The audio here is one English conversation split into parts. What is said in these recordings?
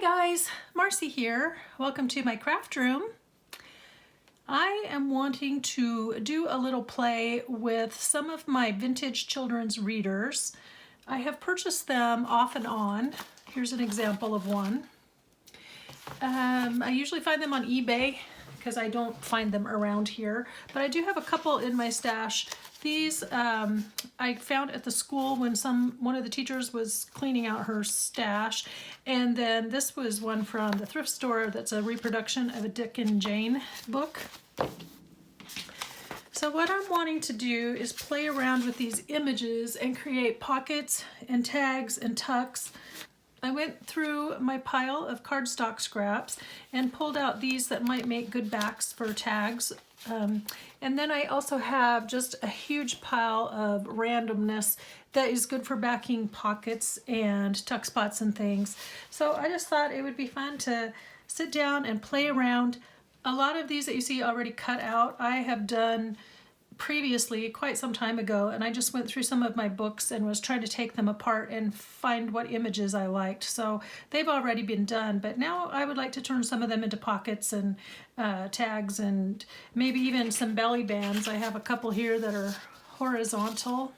guys, Marcy here. Welcome to my craft room. I am wanting to do a little play with some of my vintage children's readers. I have purchased them off and on. Here's an example of one. I usually find them on eBay because I don't find them around here, but I do have a couple in my stash. These I found at the school when one of the teachers was cleaning out her stash, and then this was one from the thrift store that's a reproduction of a Dick and Jane book. So what I'm wanting to do is play around with these images and create pockets and tags and tucks. I went through my pile of cardstock scraps and pulled out these that might make good backs for tags. And then I also have just a huge pile of randomness that is good for backing pockets and tuck spots and things. So I just thought it would be fun to sit down and play around. A lot of these that you see already cut out, I have done previously quite some time ago, and I just went through some of my books and was trying to take them apart and find what images I liked. So they've already been done, but now I would like to turn some of them into pockets and tags and maybe even some belly bands. I have a couple here that are horizontal,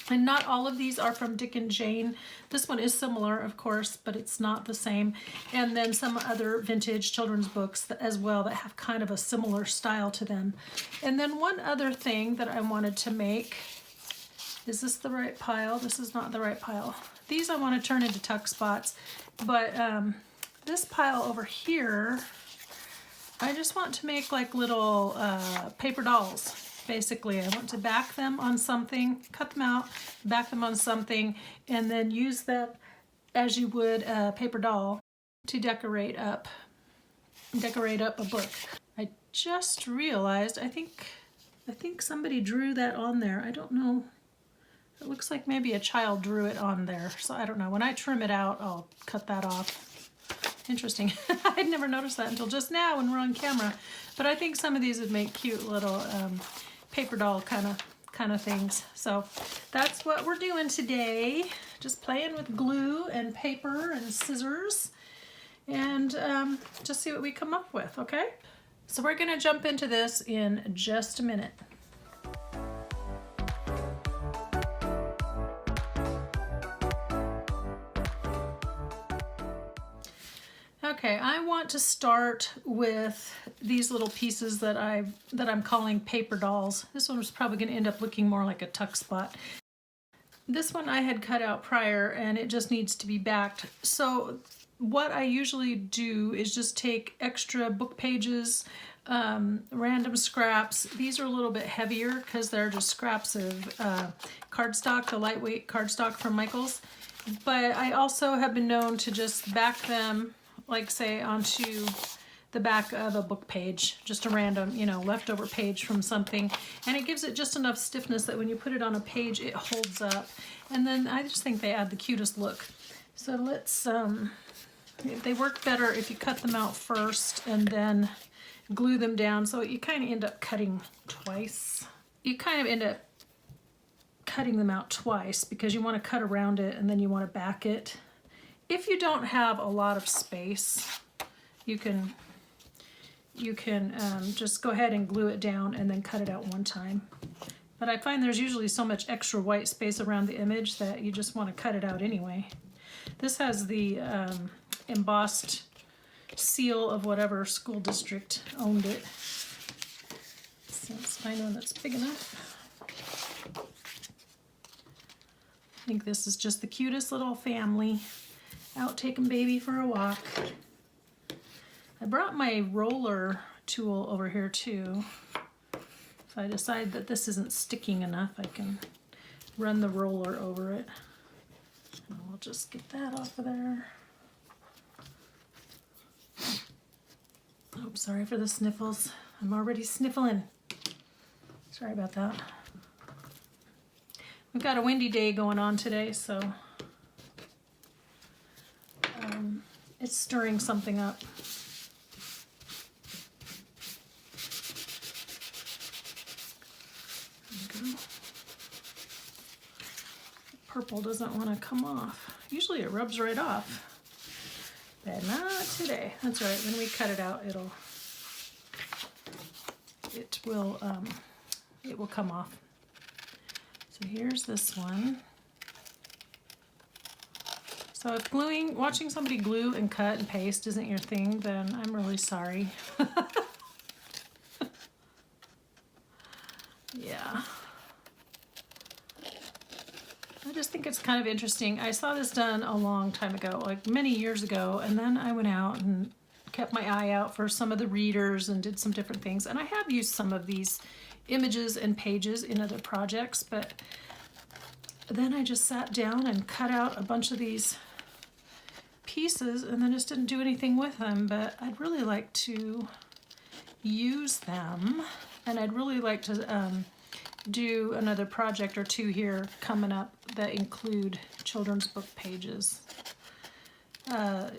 and not all of these are from Dick and Jane. This one is similar, of course, but it's not the same. And then some other vintage children's books as well that have kind of a similar style to them. And then one other thing that I wanted to make, is this the right pile? This is not the right pile. These I want to turn into tuck spots, but this pile over here, I just want to make like little paper dolls. Basically, I want to back them on something, cut them out, back them on something, and then use them as you would a paper doll to decorate up a book. I just realized, I think somebody drew that on there. I don't know. It looks like maybe a child drew it on there. So I don't know. When I trim it out, I'll cut that off. Interesting. I'd never noticed that until just now when we're on camera. But I think some of these would make cute little paper doll kind of things. So that's what we're doing today. Just playing with glue and paper and scissors, and just see what we come up with, okay? So we're gonna jump into this in just a minute. Okay, I want to start with these little pieces that I'm calling paper dolls. This one was probably going to end up looking more like a tuck spot. This one I had cut out prior, and it just needs to be backed. So what I usually do is just take extra book pages, random scraps. These are a little bit heavier because they're just scraps of cardstock, the lightweight cardstock from Michaels. But I also have been known to just back them, like say onto the back of a book page, just a random, leftover page from something, and it gives it just enough stiffness that when you put it on a page, it holds up. And then I just think they add the cutest look. So let's, they work better if you cut them out first and then glue them down. So you kind of end up cutting twice. You kind of end up cutting them out twice because you want to cut around it and then you want to back it. If you don't have a lot of space, you can just go ahead and glue it down and then cut it out one time. But I find there's usually so much extra white space around the image that you just want to cut it out anyway. This has the embossed seal of whatever school district owned it. So let's find one that's big enough. I think this is just the cutest little family out taking baby for a walk. I brought my roller tool over here too. If I decide that this isn't sticking enough, I can run the roller over it. And we'll just get that off of there. Oh, sorry for the sniffles. I'm already sniffling. Sorry about that. We've got a windy day going on today, so it's stirring something up. There we go. Purple doesn't want to come off. Usually it rubs right off. But not today. That's right. When we cut it out, it will come off. So here's this one. So if watching somebody glue and cut and paste isn't your thing, then I'm really sorry. Yeah. I just think it's kind of interesting. I saw this done a long time ago, like many years ago, and then I went out and kept my eye out for some of the readers and did some different things. And I have used some of these images and pages in other projects, but then I just sat down and cut out a bunch of these pieces and then just didn't do anything with them. But I'd really like to use them, and I'd really like to do another project or two here coming up that include children's book pages.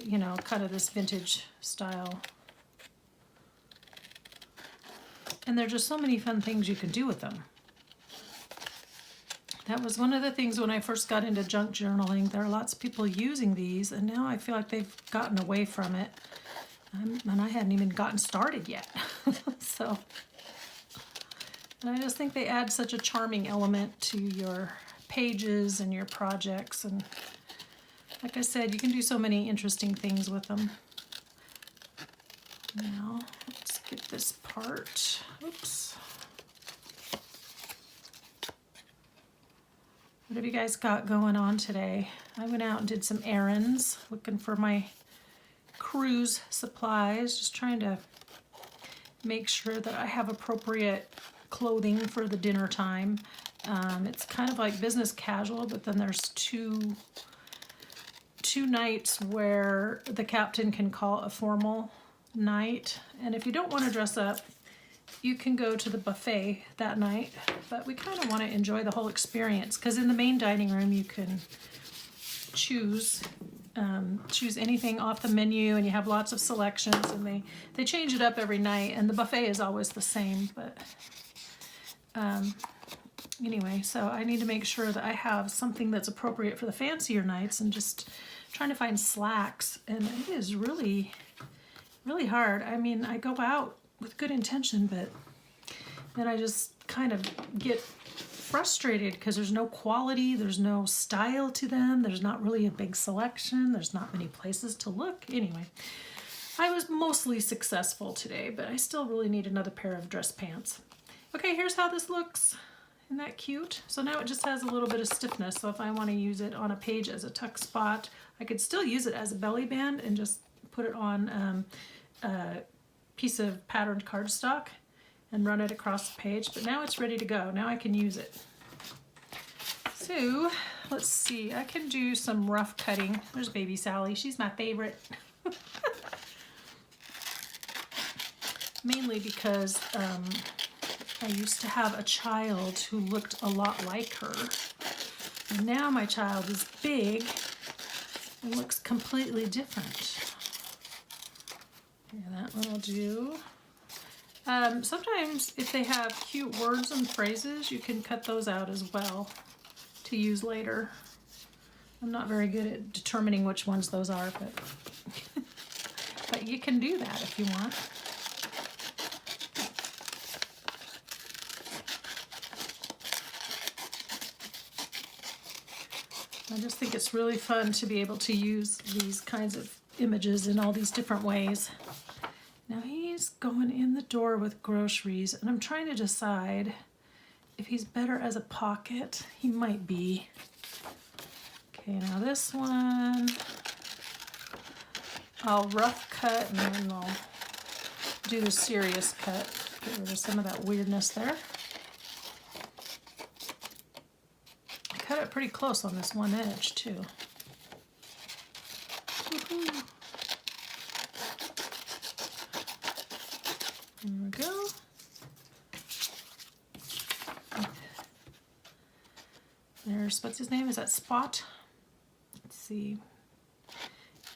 You know, kind of this vintage style. And there are just so many fun things you can do with them. That was one of the things when I first got into junk journaling. There are lots of people using these, and now I feel like they've gotten away from it. And I hadn't even gotten started yet. So, and I just think they add such a charming element to your pages and your projects. And like I said, you can do so many interesting things with them. Now, let's get this part. Oops. What have you guys got going on today? I went out and did some errands, looking for my cruise supplies, just trying to make sure that I have appropriate clothing for the dinner time. It's kind of like business casual, but then there's two nights where the captain can call a formal night. And if you don't want to dress up, you can go to the buffet that night, but we kind of want to enjoy the whole experience, because in the main dining room you can choose anything off the menu, and you have lots of selections, and they change it up every night, and the buffet is always the same. But anyway, so I need to make sure that I have something that's appropriate for the fancier nights, and just trying to find slacks, and it is really, really hard. I mean, I go out with good intention, but then I just kind of get frustrated because there's no quality, there's no style to them, there's not really a big selection, there's not many places to look. Anyway, I was mostly successful today, but I still really need another pair of dress pants. Okay, here's how this looks. Isn't that cute? So now it just has a little bit of stiffness, so if I want to use it on a page as a tuck spot, I could still use it as a belly band and just put it on piece of patterned cardstock and run it across the page, but now it's ready to go. Now I can use it. So let's see, I can do some rough cutting. There's baby Sally, she's my favorite. Mainly because I used to have a child who looked a lot like her. And now my child is big and looks completely different. Yeah, that one will do. Sometimes if they have cute words and phrases, you can cut those out as well to use later. I'm not very good at determining which ones those are, but, but you can do that if you want. I just think it's really fun to be able to use these kinds of images in all these different ways. Now he's going in the door with groceries, and I'm trying to decide if he's better as a pocket. He might be. Okay, now this one, I'll rough cut and then I'll do the serious cut. Get rid of some of that weirdness there. I cut it pretty close on this one edge too. Woohoo. There we go. There's, what's his name? Is that Spot? Let's see.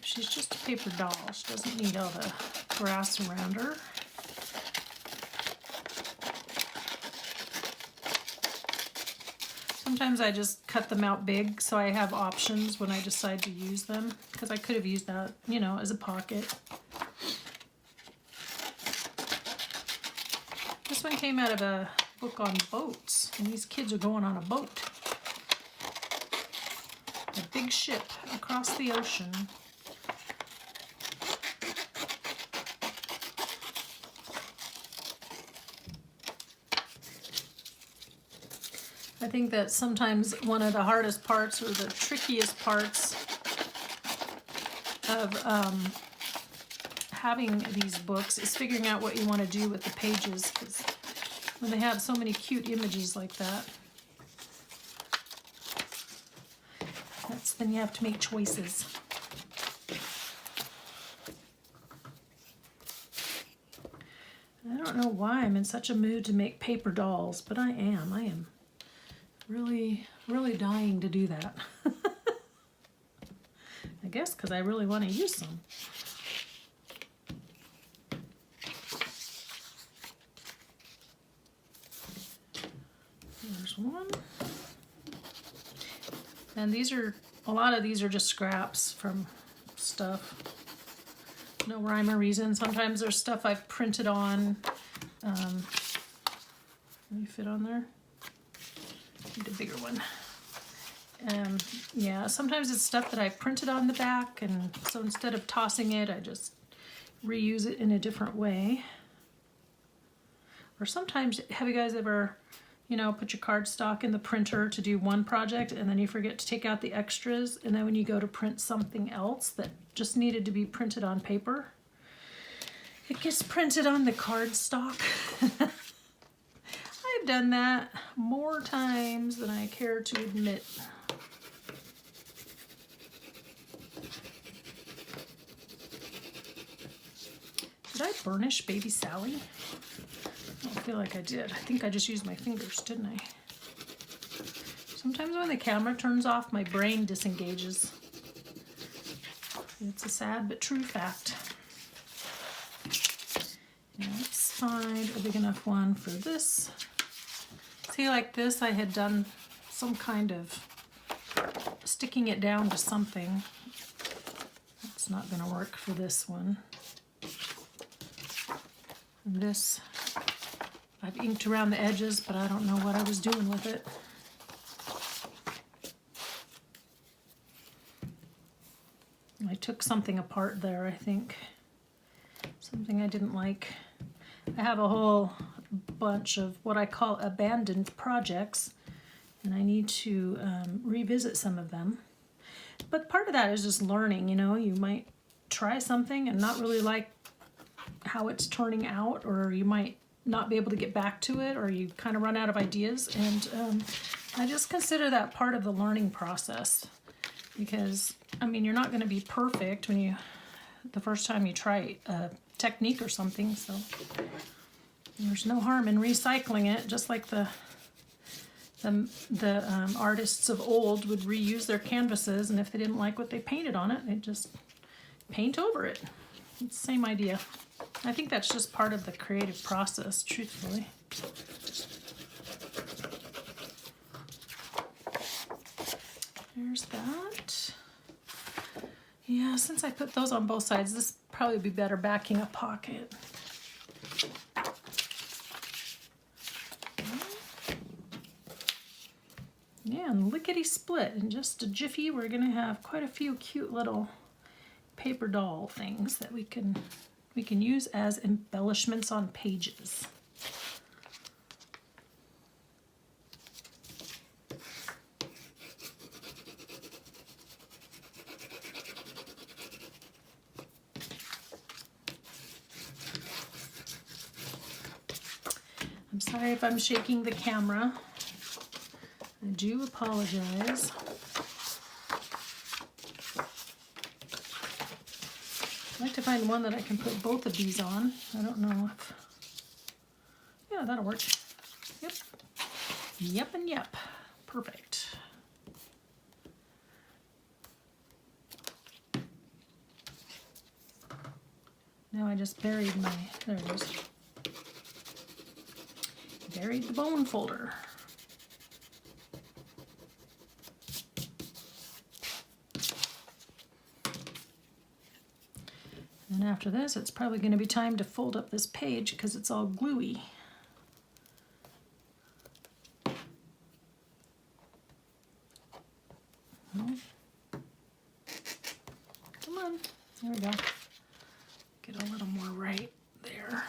She's just a paper doll. She doesn't need all the grass around her. So Sometimes I just cut them out big so I have options when I decide to use them, because I could have used that, you know, as a pocket. This one came out of a book on boats, and these kids are going on a boat. A big ship across the ocean. I think that sometimes one of the hardest parts or the trickiest parts of having these books is figuring out what you want to do with the pages, because when they have so many cute images like that, then you have to make choices. I don't know why I'm in such a mood to make paper dolls, but I am. I am really, really dying to do that. I guess because I really want to use some. There's one. And these are, a lot of these are just scraps from stuff. No rhyme or reason. Sometimes there's stuff I've printed on. Can you fit on there? Need a bigger one. Yeah, sometimes it's stuff that I've printed on the back, and so instead of tossing it, I just reuse it in a different way. Or sometimes, have you guys ever, you know, put your cardstock in the printer to do one project, and then you forget to take out the extras, and then when you go to print something else that just needed to be printed on paper, it gets printed on the cardstock. I've done that more times than I care to admit. Did I burnish Baby Sally? I don't feel like I did. I think I just used my fingers, didn't I? Sometimes when the camera turns off, my brain disengages. It's a sad but true fact. Now let's find a big enough one for this. See, like this, I had done some kind of sticking it down to something. That's not going to work for this one. And this, I've inked around the edges, but I don't know what I was doing with it. I took something apart there, I think. Something I didn't like. I have a whole bunch of what I call abandoned projects, and I need to revisit some of them. But part of that is just learning, you know. You might try something and not really like how it's turning out, or you might not be able to get back to it, or you kind of run out of ideas. And I just consider that part of the learning process, because I mean, you're not going to be perfect when you the first time you try a technique or something, so there's no harm in recycling it, just like the artists of old would reuse their canvases, and if they didn't like what they painted on it, they'd just paint over it. It's the same idea. I think that's just part of the creative process, truthfully. There's that. Yeah, since I put those on both sides, this would probably be better backing a pocket. Yeah, and lickety split. In just a jiffy, we're going to have quite a few cute little paper doll things that we can use as embellishments on pages. I'm sorry if I'm shaking the camera. I do apologize. I'd like to find one that I can put both of these on. I don't know if... Yeah, that'll work. Yep. Yep and yep. Perfect. Now I just buried my... There it is. Buried the bone folder. And after this, it's probably going to be time to fold up this page because it's all gluey. Come on, there we go. Get a little more right there.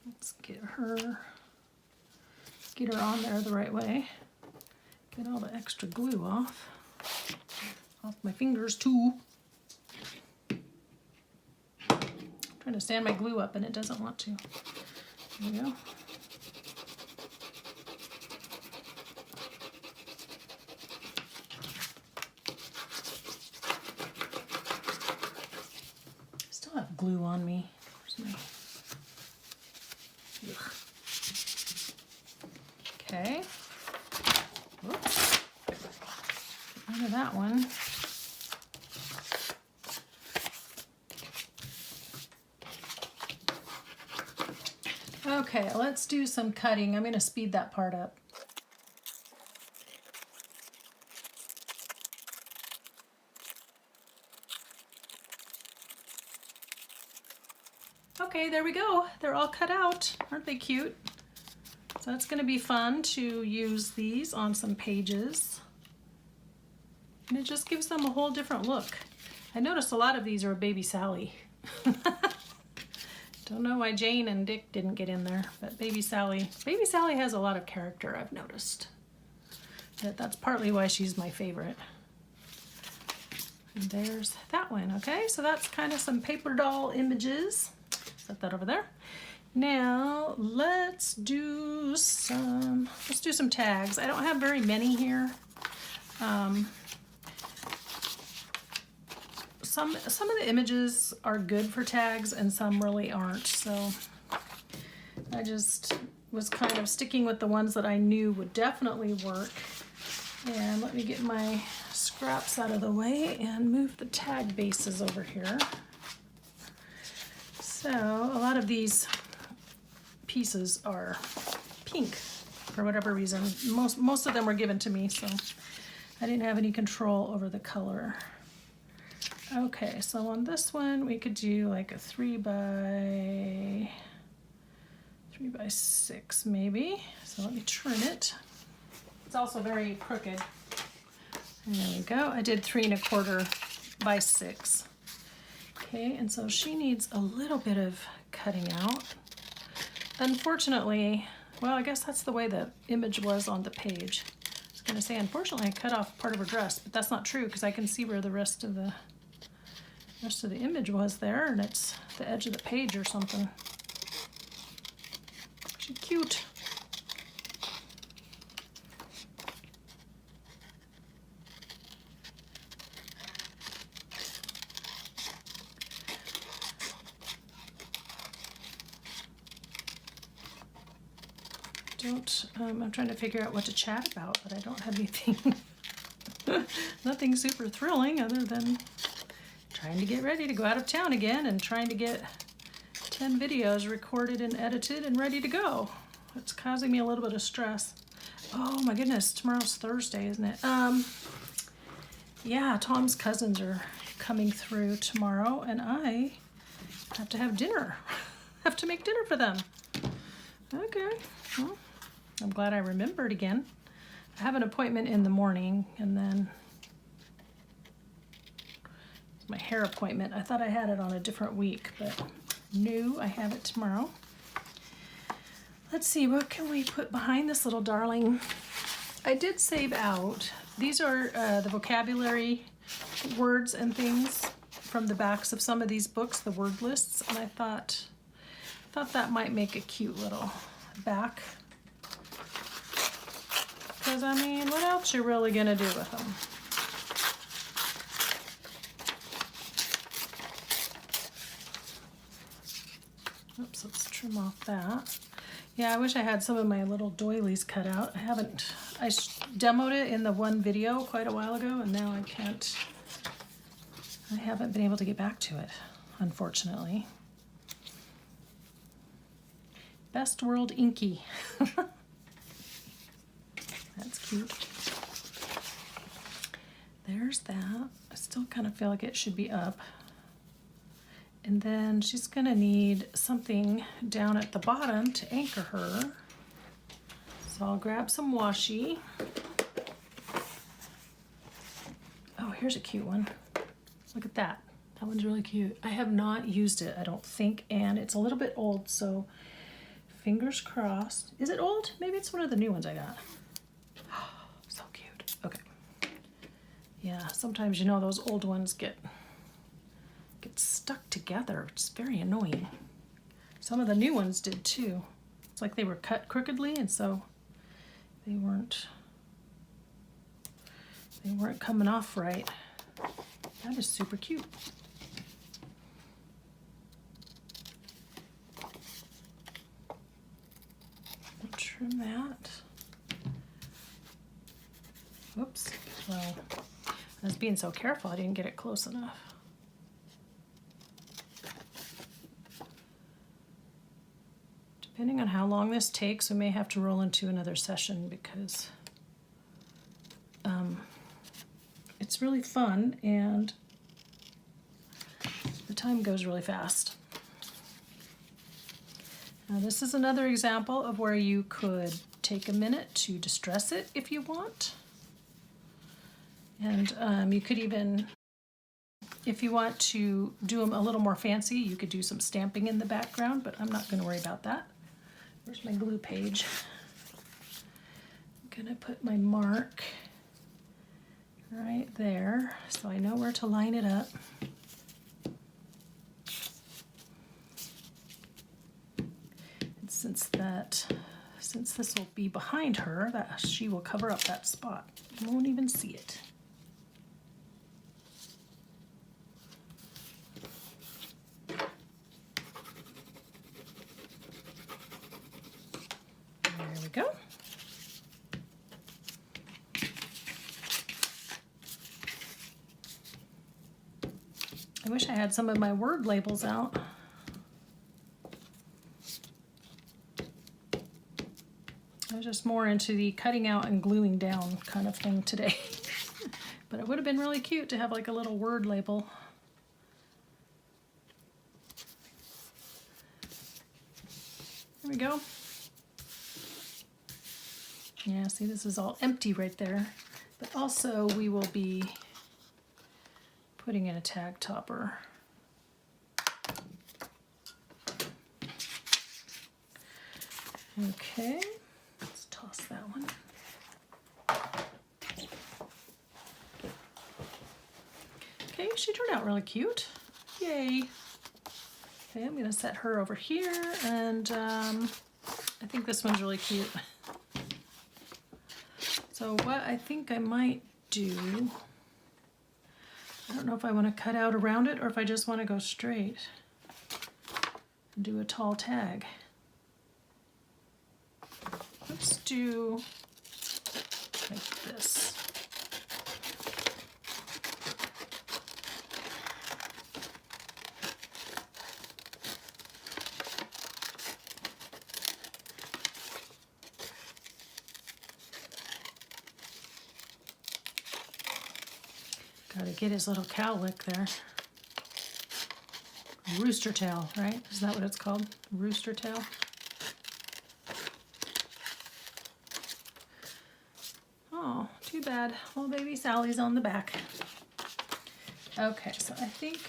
Let's get her on there the right way. Get all the extra glue off my fingers too. I'm trying to stand my glue up and it doesn't want to. There we go. Still have glue on me. Where's my... Ugh. Okay. Whoops. Get rid of that one. Okay, let's do some cutting. I'm going to speed that part up. Okay, there we go. They're all cut out. Aren't they cute? So it's going to be fun to use these on some pages. And it just gives them a whole different look. I noticed a lot of these are Baby Sally. Don't know why Jane and Dick didn't get in there, but Baby Sally has a lot of character, I've noticed. But that's partly why she's my favorite. And there's that one, okay? So that's kind of some paper doll images. Set that over there. Now let's do some tags. I don't have very many here. Some of the images are good for tags and some really aren't, so I just was kind of sticking with the ones that I knew would definitely work. And let me get my scraps out of the way and move the tag bases over here. So a lot of these pieces are pink for whatever reason. Most of them were given to me, so I didn't have any control over the color. Okay, so on this one we could do like a 3 by 6 maybe. So let me trim it. It's also very crooked. And there we go. I did 3 1/4 by 6. Okay, and so she needs a little bit of cutting out. Unfortunately, well, I guess that's the way the image was on the page. I was going to say, unfortunately, I cut off part of her dress, but that's not true because I can see where the rest of the image was there, and it's the edge of the page or something. She's cute. I'm trying to figure out what to chat about, but I don't have anything, nothing super thrilling other than trying to get ready to go out of town again and trying to get 10 videos recorded and edited and ready to go. It's causing me a little bit of stress. Oh my goodness, tomorrow's Thursday, isn't it? Yeah, Tom's cousins are coming through tomorrow and I have to have dinner. Have to make dinner for them. Okay, well, I'm glad I remembered again. I have an appointment in the morning and then my hair appointment. I thought I had it on a different week, but no, I have it tomorrow. Let's see, what can we put behind this little darling? I did save out. These are the vocabulary words and things from the backs of some of these books, the word lists, and I thought that might make a cute little back. Because, I mean, what else you really gonna do with them? Oops, let's trim off that. Yeah, I wish I had some of my little doilies cut out. I demoed it in the one video quite a while ago, and now I haven't been able to get back to it, unfortunately. Best World Inky. That's cute. there's that. I still kind of feel like it should be up. And then she's gonna need something down at the bottom to anchor her. So I'll grab some washi. Oh, here's a cute one. Look at that. That one's really cute. I have not used it, I don't think, and it's a little bit old, so fingers crossed. Is it old? Maybe it's one of the new ones I got. So cute. Okay. Yeah, sometimes you know those old ones get stuck together. It's very annoying. Some of the new ones did too. It's like they were cut crookedly, and so they weren't coming off right. That is super cute. I'll trim that. Whoops. Well, I was being so careful I didn't get it close enough. Depending on how long this takes, we may have to roll into another session because it's really fun and the time goes really fast. Now this is another example of where you could take a minute to distress it if you want. And you could even, if you want to do them a little more fancy, you could do some stamping in the background, but I'm not going to worry about that. Where's my glue page? I'm going to put my mark right there so I know where to line it up. And since this will be behind her, that she will cover up that spot. You won't even see it. There we go. I wish I had some of my word labels out. I was just more into the cutting out and gluing down kind of thing today. But it would have been really cute to have like a little word label. There we go. Yeah, see, this is all empty right there. But also we will be putting in a tag topper. Okay, let's toss that one. Okay, she turned out really cute. Yay. Okay, I'm gonna set her over here, and I think this one's really cute. So what I think I might do, I don't know if I want to cut out around it or if I just want to go straight and do a tall tag. Let's do like this. Gotta get his little cowlick there. Rooster tail, right? Is that what it's called? Rooster tail? Oh, too bad. Little baby Sally's on the back. Okay, so I think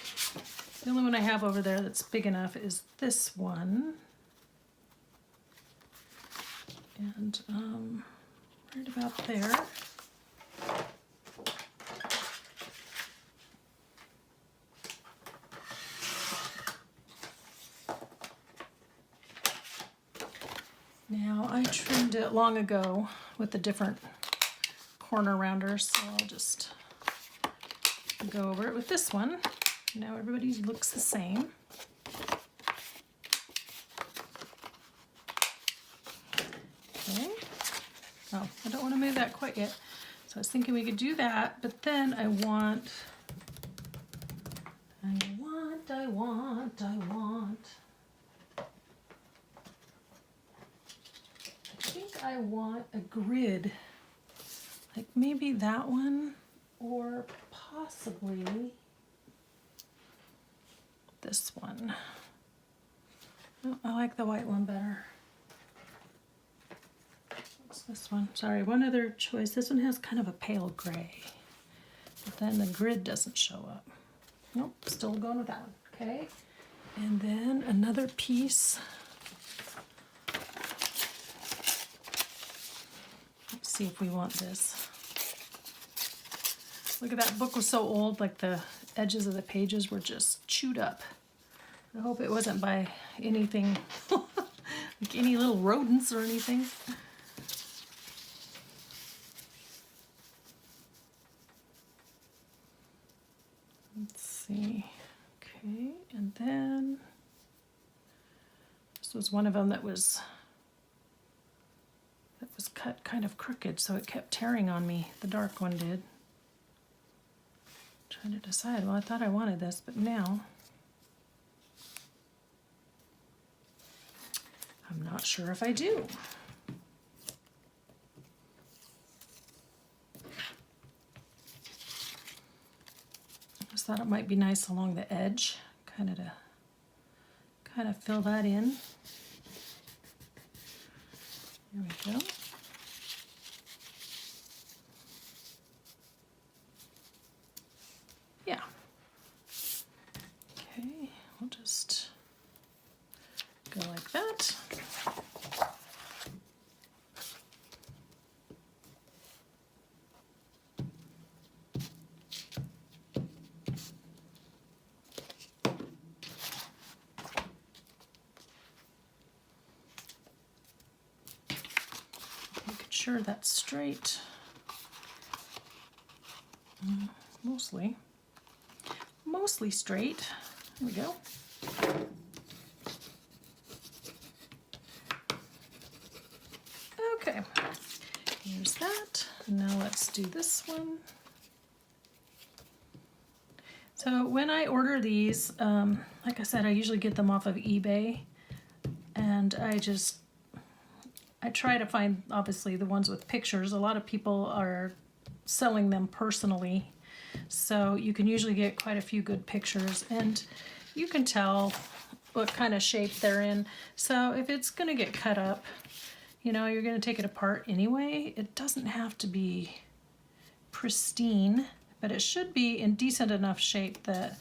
the only one I have over there that's big enough is this one. And right about there. Now I trimmed it long ago with the different corner rounders, so I'll just go over it with this one. Now everybody looks the same. Okay. Oh, I don't want to move that quite yet. So I was thinking we could do that, but then I want. I want a grid, like maybe that one, or possibly this one. Oh, I like the white one better. What's this one? Sorry, one other choice. This one has kind of a pale gray, but then the grid doesn't show up. Nope, still going with that one. Okay, and then another piece. Let's see if we want this. Look at that book was so old, like the edges of the pages were just chewed up. I hope it wasn't by anything, like any little rodents or anything. Let's see. Okay, and then this was one of them that was cut kind of crooked, so it kept tearing on me. The dark one did. Trying to decide. Well, I thought I wanted this, but now I'm not sure if I do. I just thought it might be nice along the edge, kind of fill that in. There we go. Yeah. Okay, we'll just go like that. Making sure that's straight. Mostly straight. There we go. Okay, here's that. Now let's do this one. So when I order these, like I said, I usually get them off of eBay, and I try to find, obviously, the ones with pictures. A lot of people are selling them personally, so you can usually get quite a few good pictures, and you can tell what kind of shape they're in. So if it's going to get cut up, you know, you're going to take it apart anyway. It doesn't have to be pristine, but it should be in decent enough shape that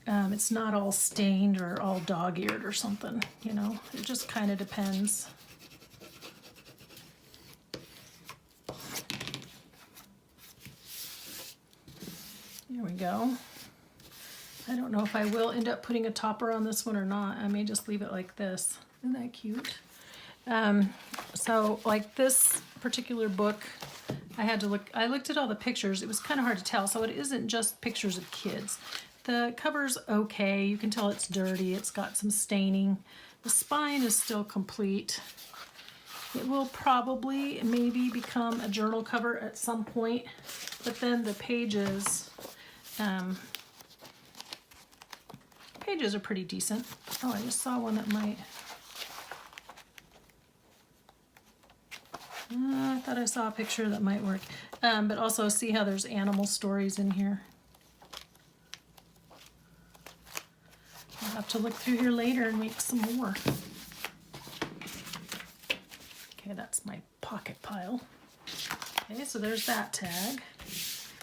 it's not all stained or all dog-eared or something, you know. It just kind of depends. There we go. I don't know if I will end up putting a topper on this one or not. I may just leave it like this. Isn't that cute? So like this particular book, I looked at all the pictures. It was kind of hard to tell. So it isn't just pictures of kids. The cover's okay. You can tell it's dirty. It's got some staining. The spine is still complete. It will probably maybe become a journal cover at some point, but then the pages are pretty decent. Oh, I just saw one that might. I thought I saw a picture that might work. But also see how there's animal stories in here. I'll have to look through here later and make some more. Okay, that's my pocket pile. Okay, so there's that tag.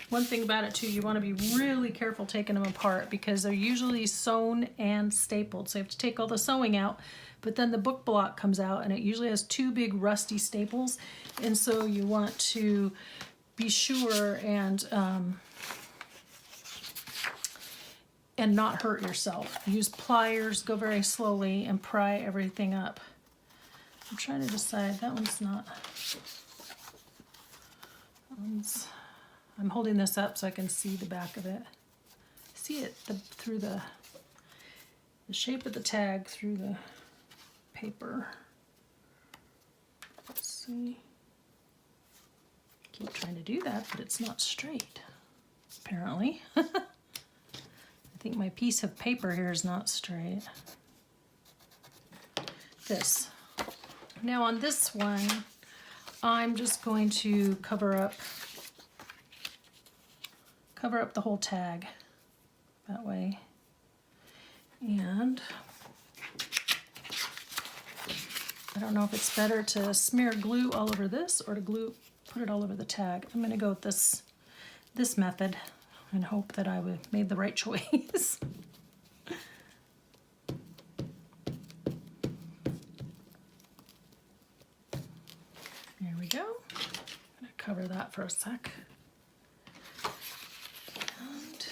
One thing about it too, you want to be really careful taking them apart because they're usually sewn and stapled. So you have to take all the sewing out, but then the book block comes out and it usually has two big rusty staples. And so you want to be sure and not hurt yourself. Use pliers, go very slowly, and pry everything up. I'm trying to decide, that one's not, I'm holding this up so I can see the back of it. See it through the shape of the tag through the paper. Let's see. Keep trying to do that, but it's not straight, apparently. I think my piece of paper here is not straight. This. Now on this one, I'm just going to cover cover up the whole tag that way. And I don't know if it's better to smear glue all over this or to put it all over the tag. I'm gonna go with this method and hope that I made the right choice. There we go. I'm gonna cover that for a sec. And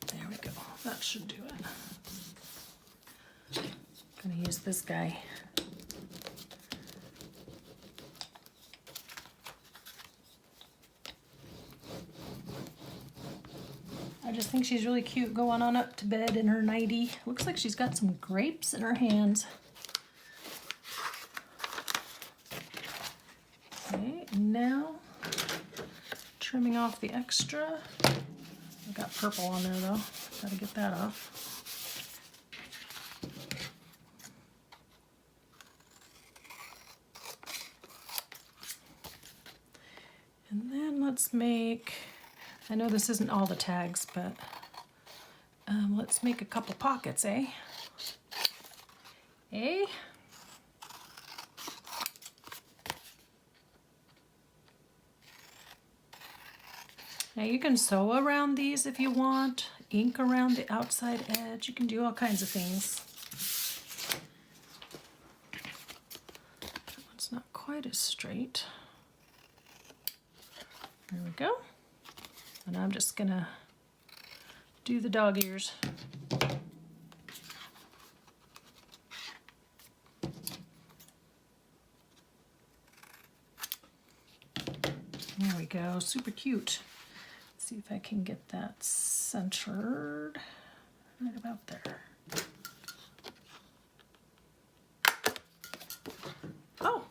there we go. That should do it. I'm gonna use this guy. I just think she's really cute going on up to bed in her nightie. Looks like she's got some grapes in her hands. Okay, and now trimming off the extra. I got purple on there though. Gotta get that off. And then let's make, I know this isn't all the tags, but let's make a couple pockets, eh? Eh? Now you can sew around these if you want, ink around the outside edge. You can do all kinds of things. That one's not quite as straight. There we go. And I'm just gonna do the dog ears. There we go, super cute. Let's see if I can get that centered right about there. Oh,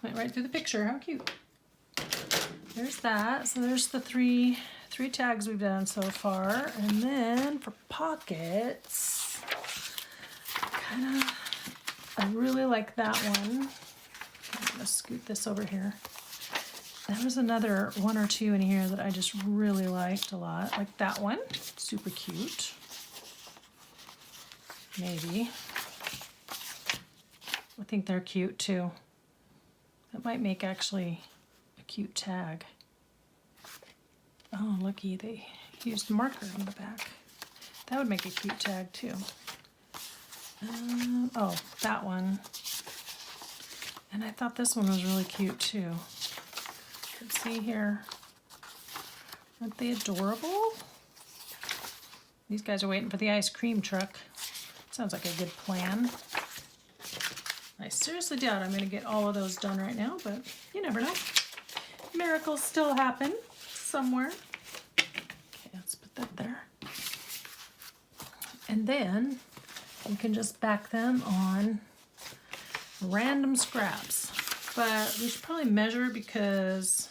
went right through the picture, how cute. There's that. So there's the three tags we've done so far. And then for pockets, I really like that one. I'm gonna scoot this over here. There was another one or two in here that I just really liked a lot. Like that one, super cute. Maybe. I think they're cute too. That might make actually a cute tag. Oh, looky, they used marker on the back. That would make a cute tag too. Oh, that one. And I thought this one was really cute too. Let's see here. Aren't they adorable? These guys are waiting for the ice cream truck. Sounds like a good plan. I seriously doubt I'm going to get all of those done right now, but you never know. Miracles still happen somewhere. Okay, let's put that there. And then you can just back them on random scraps. But we should probably measure because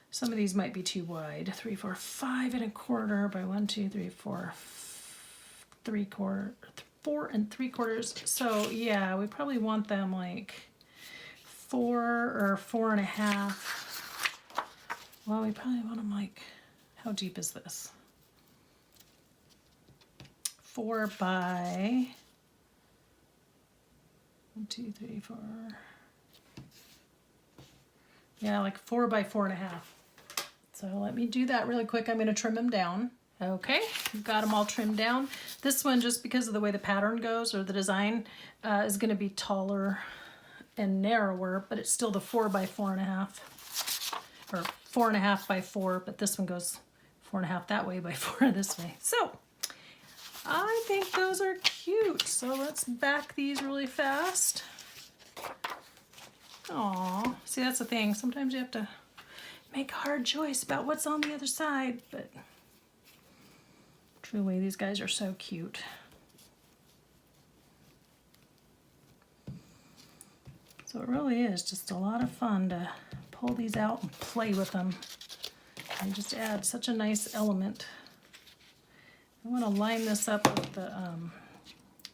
some of these might be too wide. 3, 4, 5 1/4 by 1, 2, 3, 4, 3/4, 4 3/4. So yeah, we probably want them like 4 or 4.5. Well, we probably want them like, how deep is this? 4 by 1, 2, 3, 4. Yeah, like 4 by 4.5. So let me do that really quick. I'm going to trim them down. Okay, got them all trimmed down. This one, just because of the way the pattern goes or the design, is going to be taller and narrower, but it's still the 4 by 4.5, or 4.5 by 4. But this one goes 4.5 that way by 4 this way. So I think those are cute. So let's back these really fast. Aw, see, that's the thing. Sometimes you have to make a hard choice about what's on the other side, but truly, these guys are so cute. So it really is just a lot of fun to pull these out and play with them. And just add such a nice element. I want to line this up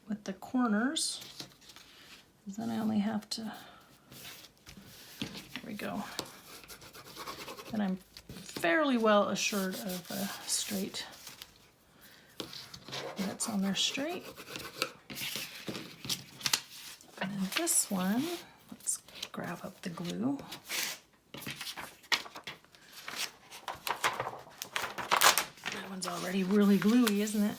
with the corners, because then I only have to we go. And I'm fairly well assured of a straight. That's on there straight. And then this one, let's grab up the glue. That one's already really gluey, isn't it?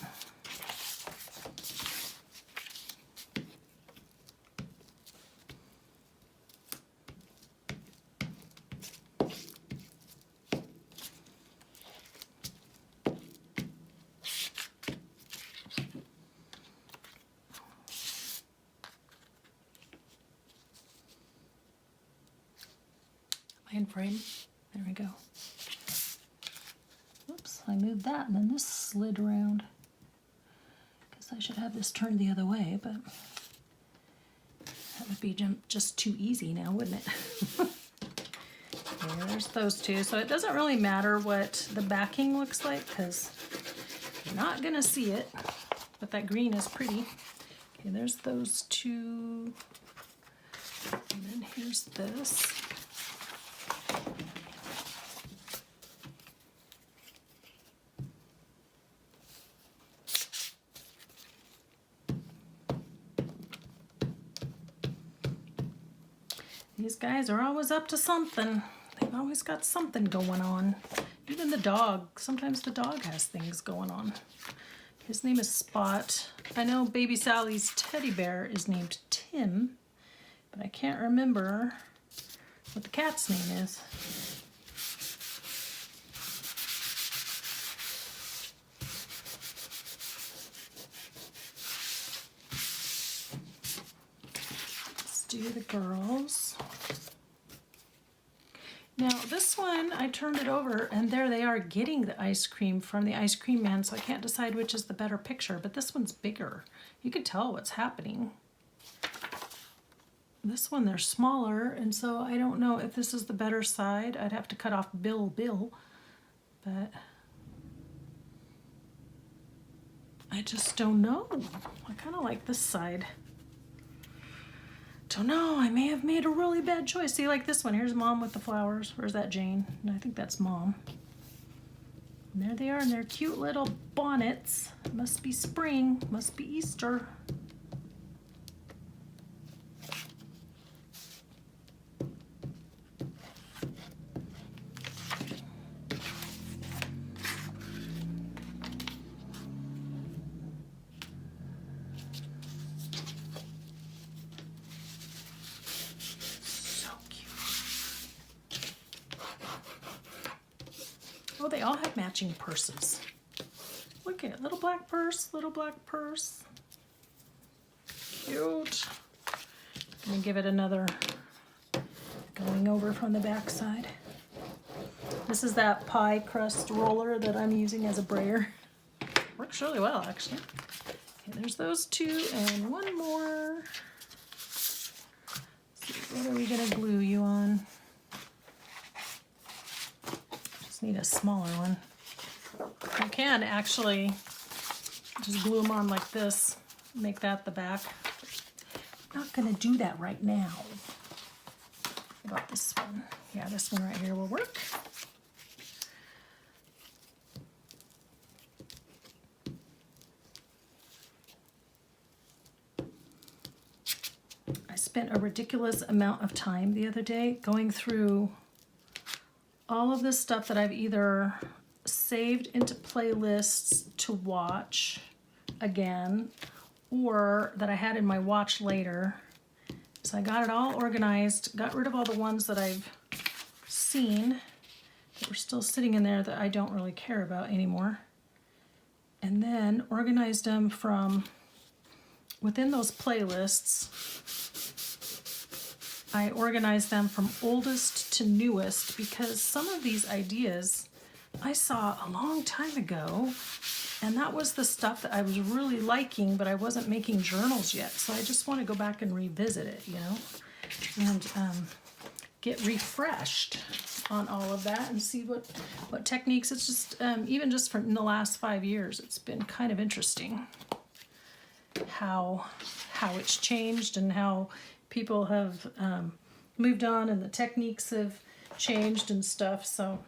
Line frame. There we go. Oops, I moved that and then this slid around. Guess I should have this turned the other way, but that would be just too easy now, wouldn't it? Okay, there's those two. So it doesn't really matter what the backing looks like because you're not gonna see it, but that green is pretty. Okay, there's those two. And then here's this. These guys are always up to something. They've always got something going on. Even the dog. Sometimes the dog has things going on. His name is Spot. I know Baby Sally's teddy bear is named Tim, but I can't remember what the cat's name is. Let's do the girls. Now this one, I turned it over and there they are getting the ice cream from the ice cream man, so I can't decide which is the better picture, but this one's bigger. You can tell what's happening. This one, they're smaller, and so I don't know if this is the better side. I'd have to cut off Bill, but I just don't know. I kind of like this side. Don't know, I may have made a really bad choice. See, like this one, here's Mom with the flowers. Where's that Jane? And I think that's Mom. And there they are in their cute little bonnets. Must be spring, must be Easter. Oh, they all have matching purses. Look at it, little black purse, little black purse. Cute. Let me give it another going over from the back side. This is that pie crust roller that I'm using as a brayer. Works really well, actually. Okay, there's those two and one more. Let's see, what are we gonna glue you on? Need a smaller one. You can actually just glue them on like this, make that the back. I'm not gonna do that right now. What about this one? Yeah, this one right here will work. I spent a ridiculous amount of time the other day going through all of this stuff that I've either saved into playlists to watch again or that I had in my watch later. So I got it all organized, got rid of all the ones that I've seen that were still sitting in there that I don't really care about anymore. And then organized them from within those playlists. I organized them from oldest to newest because some of these ideas I saw a long time ago, and that was the stuff that I was really liking, but I wasn't making journals yet. So I just want to go back and revisit it, you know, and get refreshed on all of that and see what techniques. It's just, even just from in the last 5 years, it's been kind of interesting how it's changed and how people have moved on and the techniques have changed and stuff. So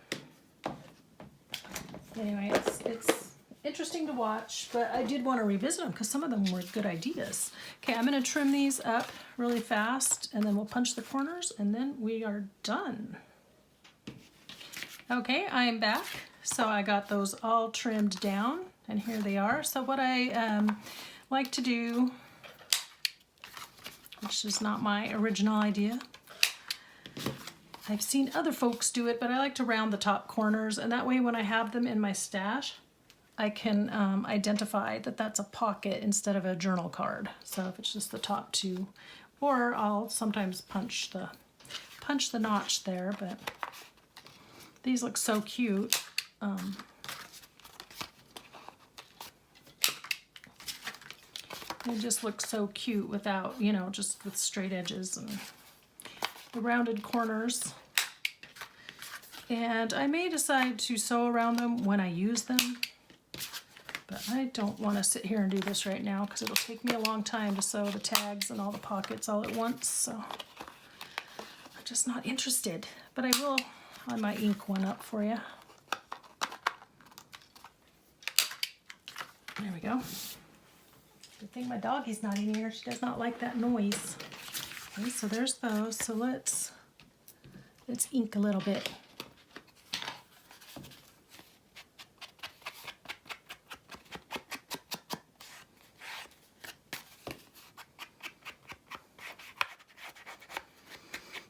anyway, it's interesting to watch, but I did want to revisit them because some of them were good ideas. Okay, I'm going to trim these up really fast and then we'll punch the corners and then we are done. Okay, I am back. So I got those all trimmed down and here they are. So what I like to do, which is not my original idea, I've seen other folks do it, but I like to round the top corners, and that way when I have them in my stash, I can identify that that's a pocket instead of a journal card. So if it's just the top two, or I'll sometimes punch the notch there, but these look so cute. They just look so cute without, you know, just with straight edges and the rounded corners. And I may decide to sew around them when I use them, but I don't want to sit here and do this right now because it'll take me a long time to sew the tags and all the pockets all at once, so I'm just not interested. But I will on my ink one up for you. There we go. Good thing my doggy's not in here. She does not like that noise. Okay, so there's those. So let's ink a little bit.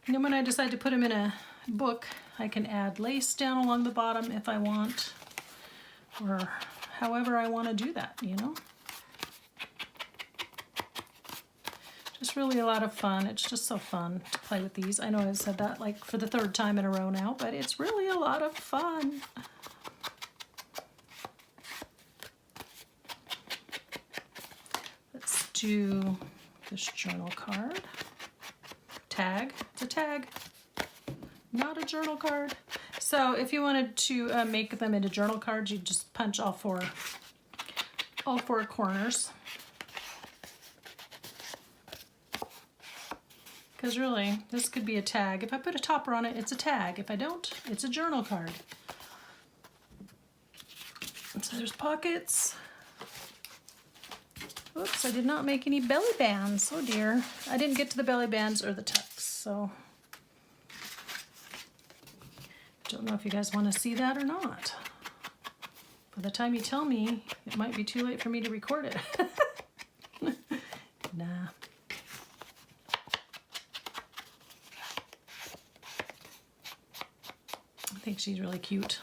And then when I decide to put them in a book, I can add lace down along the bottom if I want, or however I want to do that, you know. Just really a lot of fun. It's just so fun to play with these. I know I've said that like for the third time in a row now, but it's really a lot of fun. Let's do this journal card. Tag. It's a tag, not a journal card. So if you wanted to make them into journal cards, you just punch all four corners. Because really, this could be a tag. If I put a topper on it, it's a tag. If I don't, it's a journal card. And so there's pockets. Oops, I did not make any belly bands. Oh dear. I didn't get to the belly bands or the tucks, so don't know if you guys want to see that or not. By the time you tell me, it might be too late for me to record it. Nah. I think she's really cute.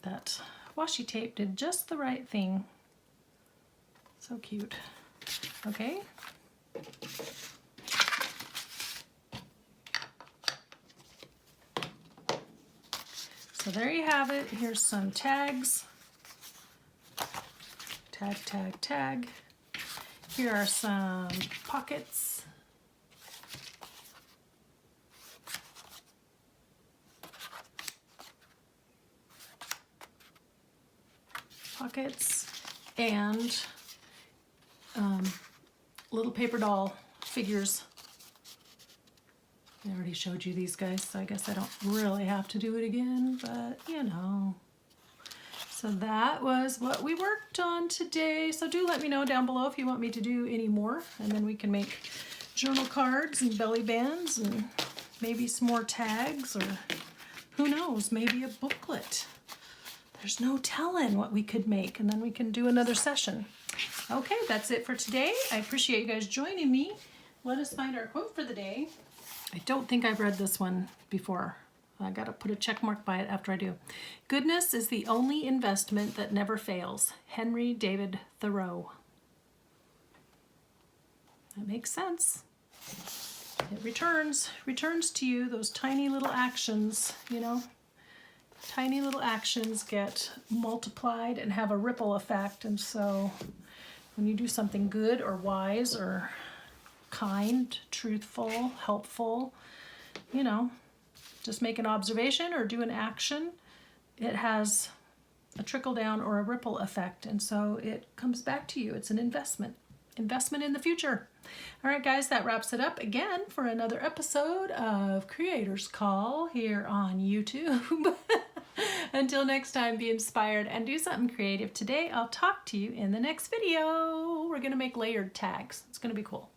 That washi tape did just the right thing. So cute. Okay. So there you have it. Here's some tags. Tag, tag, tag. Here are some pockets. Pockets and little paper doll figures. I already showed you these guys, so I guess I don't really have to do it again, but you know. So that was what we worked on today. So do let me know down below if you want me to do any more, and then we can make journal cards and belly bands and maybe some more tags, or who knows, maybe a booklet. There's no telling what we could make, and then we can do another session. Okay, that's it for today. I appreciate you guys joining me. Let us find our quote for the day. I don't think I've read this one before. I gotta put a check mark by it after I do. Goodness is the only investment that never fails. Henry David Thoreau. That makes sense. It returns to you those tiny little actions, you know. Tiny little actions get multiplied and have a ripple effect, and so when you do something good or wise or kind, truthful, helpful, you know, just make an observation or do an action, it has a trickle down or a ripple effect, and so it comes back to you. It's an investment. investment in the future. All right, guys, that wraps it up again for another episode of Creators Call here on YouTube. Until next time, be inspired and do something creative today. I'll talk to you in the next video. We're going to make layered tags. It's going to be cool.